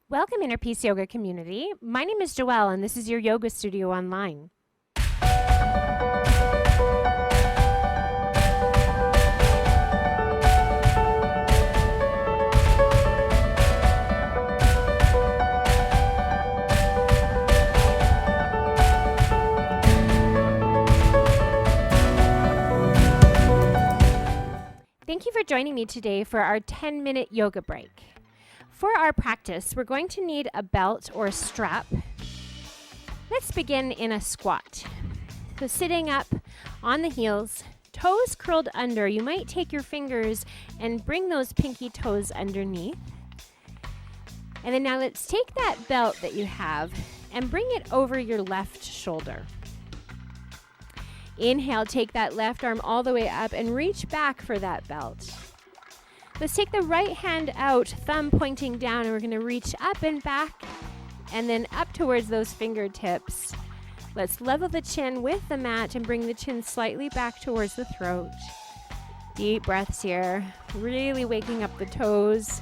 Welcome, Inner Peace Yoga community. My name is Joelle, and this is your yoga studio online. Thank you for joining me today for our 10-minute yoga break. For our practice, we're going to need a belt or a strap. Let's begin in a squat. So sitting up on the heels, toes curled under. You might take your fingers and bring those pinky toes underneath. And then now let's take that belt that you have and bring it over your left shoulder. Inhale, take that left arm all the way up and reach back for that belt. Let's take the right hand out, thumb pointing down, and we're going to reach up and back and then up towards those fingertips. Let's level the chin with the mat and bring the chin slightly back towards the throat. Deep breaths here, really waking up the toes.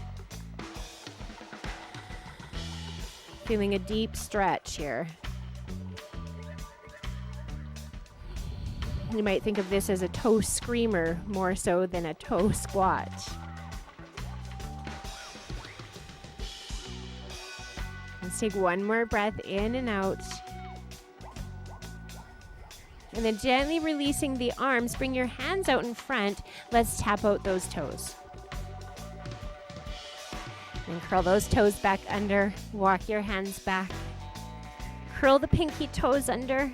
Feeling a deep stretch here. You might think of this as a toe screamer more so than a toe squat. Let's take one more breath in and out. And then gently releasing the arms, bring your hands out in front. Let's tap out those toes. And curl those toes back under. Walk your hands back. Curl the pinky toes under.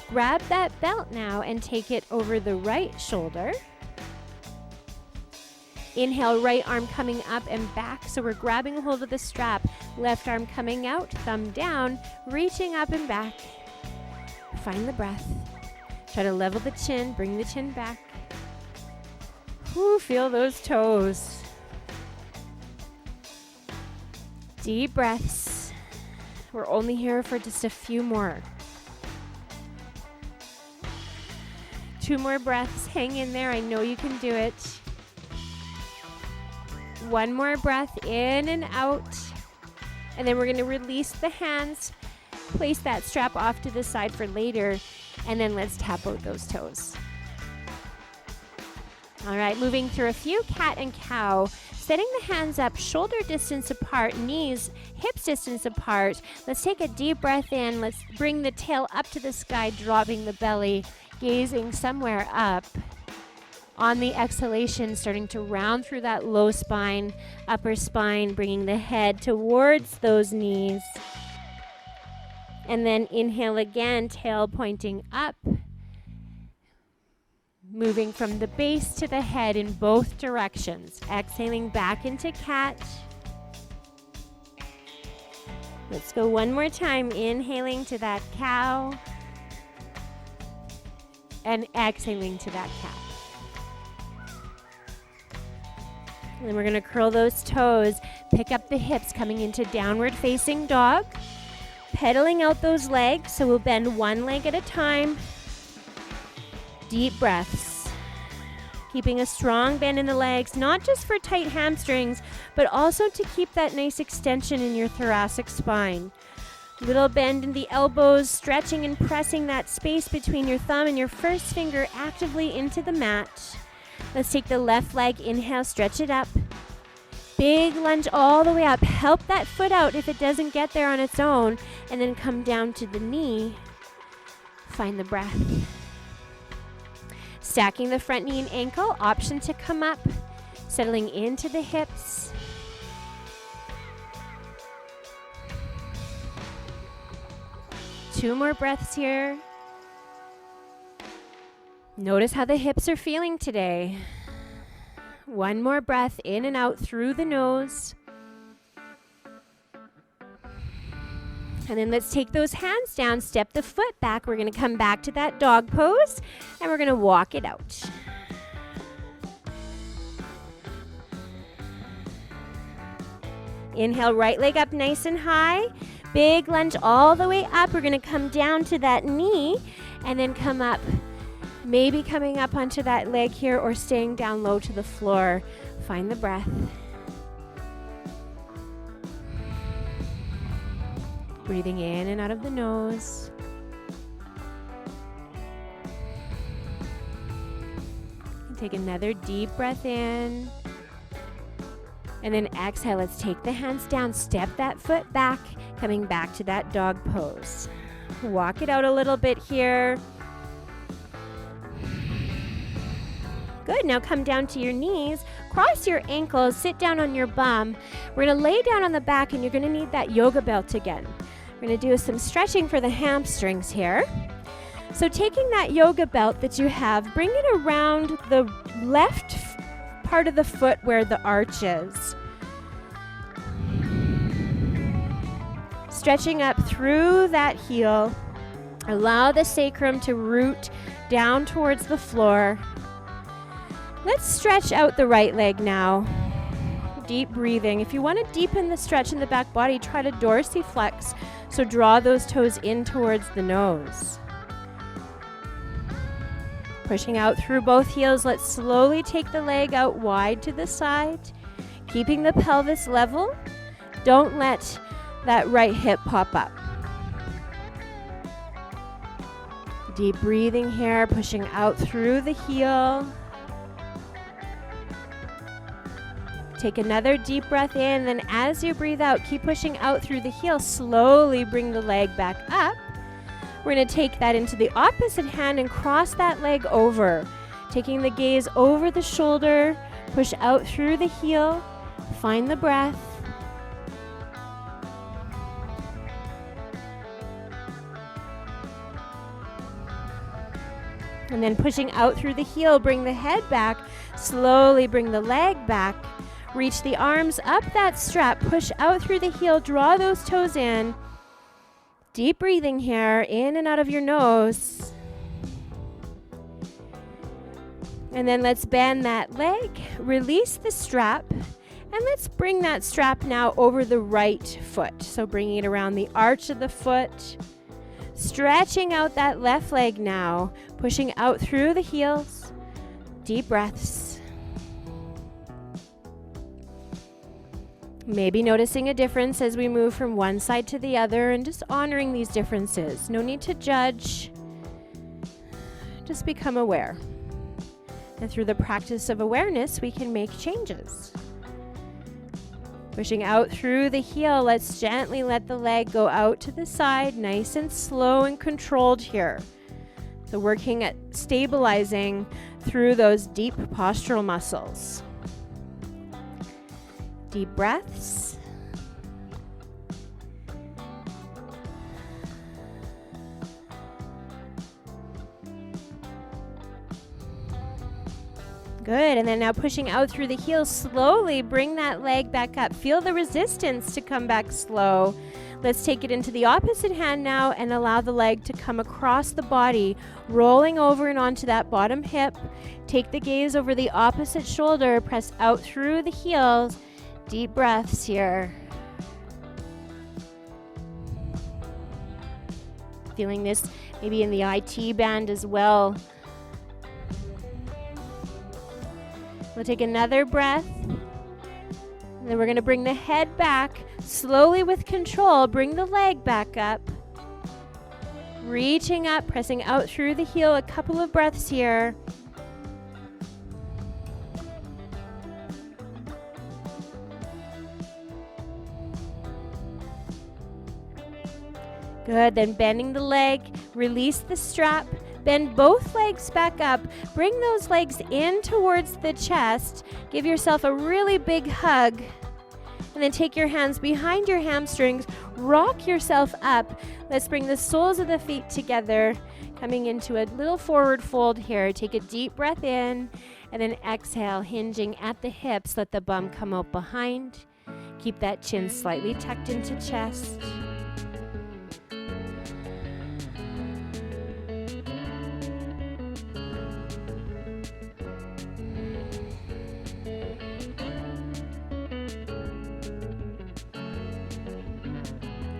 Grab that belt now and take it over the right shoulder. Inhale, right arm coming up and back. So we're grabbing a hold of the strap. Left arm coming out, thumb down, reaching up and back. Find the breath. Try to level the chin, bring the chin back. Ooh, feel those toes. Deep breaths. We're only here for just a few more. 2 more breaths. Hang in there. I know you can do it. 1 more breath in and out. And then we're going to release the hands. Place that strap off to the side for later. And then let's tap out those toes. All right, moving through a few cat and cow. Setting the hands up, shoulder distance apart, knees, hips distance apart. Let's take a deep breath in. Let's bring the tail up to the sky, dropping the belly, gazing somewhere up. On the exhalation, starting to round through that low spine, upper spine, bringing the head towards those knees. And then inhale again, tail pointing up. Moving from the base to the head in both directions. Exhaling back into cat. Let's go one more time. Inhaling to that cow. And exhaling to that cat. And then we're going to curl those toes, pick up the hips, coming into downward facing dog. Pedaling out those legs, so we'll bend one leg at a time. Deep breaths. Keeping a strong bend in the legs, not just for tight hamstrings, but also to keep that nice extension in your thoracic spine. Little bend in the elbows, stretching and pressing that space between your thumb and your first finger actively into the mat. Let's take the left leg, inhale, stretch it up. Big lunge all the way up. Help that foot out if it doesn't get there on its own. And then come down to the knee. Find the breath. Stacking the front knee and ankle, option to come up. Settling into the hips. Two more breaths here. Notice how the hips are feeling today. One more breath in and out through the nose. And then let's take those hands down, step the foot back. We're going to come back to that dog pose, and we're going to walk it out. Inhale, right leg up nice and high. Big lunge all the way up. We're going to come down to that knee and then come up. Maybe coming up onto that leg here or staying down low to the floor. Find the breath. Breathing in and out of the nose. Take another deep breath in. And then exhale. Let's take the hands down. Step that foot back, coming back to that dog pose. Walk it out a little bit here. Good. Now come down to your knees. Cross your ankles. Sit down on your bum. We're going to lay down on the back, and you're going to need that yoga belt again. We're going to do some stretching for the hamstrings here. So taking that yoga belt that you have, bring it around the left part of the foot where the arch is. Stretching up through that heel. Allow the sacrum to root down towards the floor. Let's stretch out the right leg now. Deep breathing. If you want to deepen the stretch in the back body, try to dorsiflex. So draw those toes in towards the nose. Pushing out through both heels, let's slowly take the leg out wide to the side, keeping the pelvis level. Don't let that right hip pop up. Deep breathing here, pushing out through the heel. Take another deep breath in, then as you breathe out, keep pushing out through the heel. Slowly bring the leg back up. We're going to take that into the opposite hand and cross that leg over. Taking the gaze over the shoulder, push out through the heel, find the breath. And then pushing out through the heel, bring the head back, slowly bring the leg back. Reach the arms up that strap, push out through the heel, draw those toes in. Deep breathing here, in and out of your nose. And then let's bend that leg, release the strap, and let's bring that strap now over the right foot. So bringing it around the arch of the foot, stretching out that left leg now, pushing out through the heels. Deep breaths. Maybe noticing a difference as we move from one side to the other and just honoring these differences. No need to judge. Just become aware. And through the practice of awareness, we can make changes. Pushing out through the heel, let's gently let the leg go out to the side, nice and slow and controlled here. So working at stabilizing through those deep postural muscles. Deep breaths. Good, and then now pushing out through the heels, slowly bring that leg back up. Feel the resistance to come back slow. Let's take it into the opposite hand now and allow the leg to come across the body, rolling over and onto that bottom hip. Take the gaze over the opposite shoulder, press out through the heels. Deep breaths here. Feeling this maybe in the IT band as well. We'll take another breath. And then we're going to bring the head back. Slowly with control, bring the leg back up. Reaching up, pressing out through the heel. A couple of breaths here. Good, then bending the leg, release the strap, bend both legs back up, bring those legs in towards the chest, give yourself a really big hug, and then take your hands behind your hamstrings, rock yourself up. Let's bring the soles of the feet together, coming into a little forward fold here. Take a deep breath in, and then exhale, hinging at the hips, let the bum come out behind. Keep that chin slightly tucked into chest.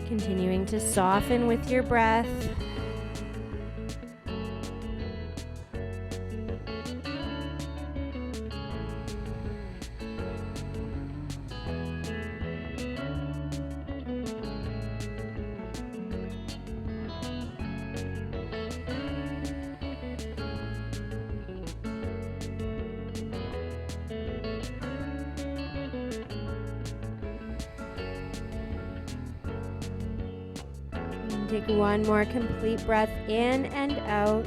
Continuing to soften with your breath. Take one more complete breath in and out.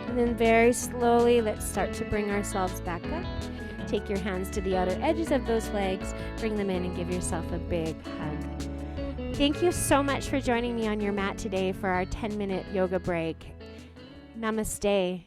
And then very slowly, let's start to bring ourselves back up. Take your hands to the outer edges of those legs, bring them in and give yourself a big hug. Thank you so much for joining me on your mat today for our 10-minute yoga break. Namaste.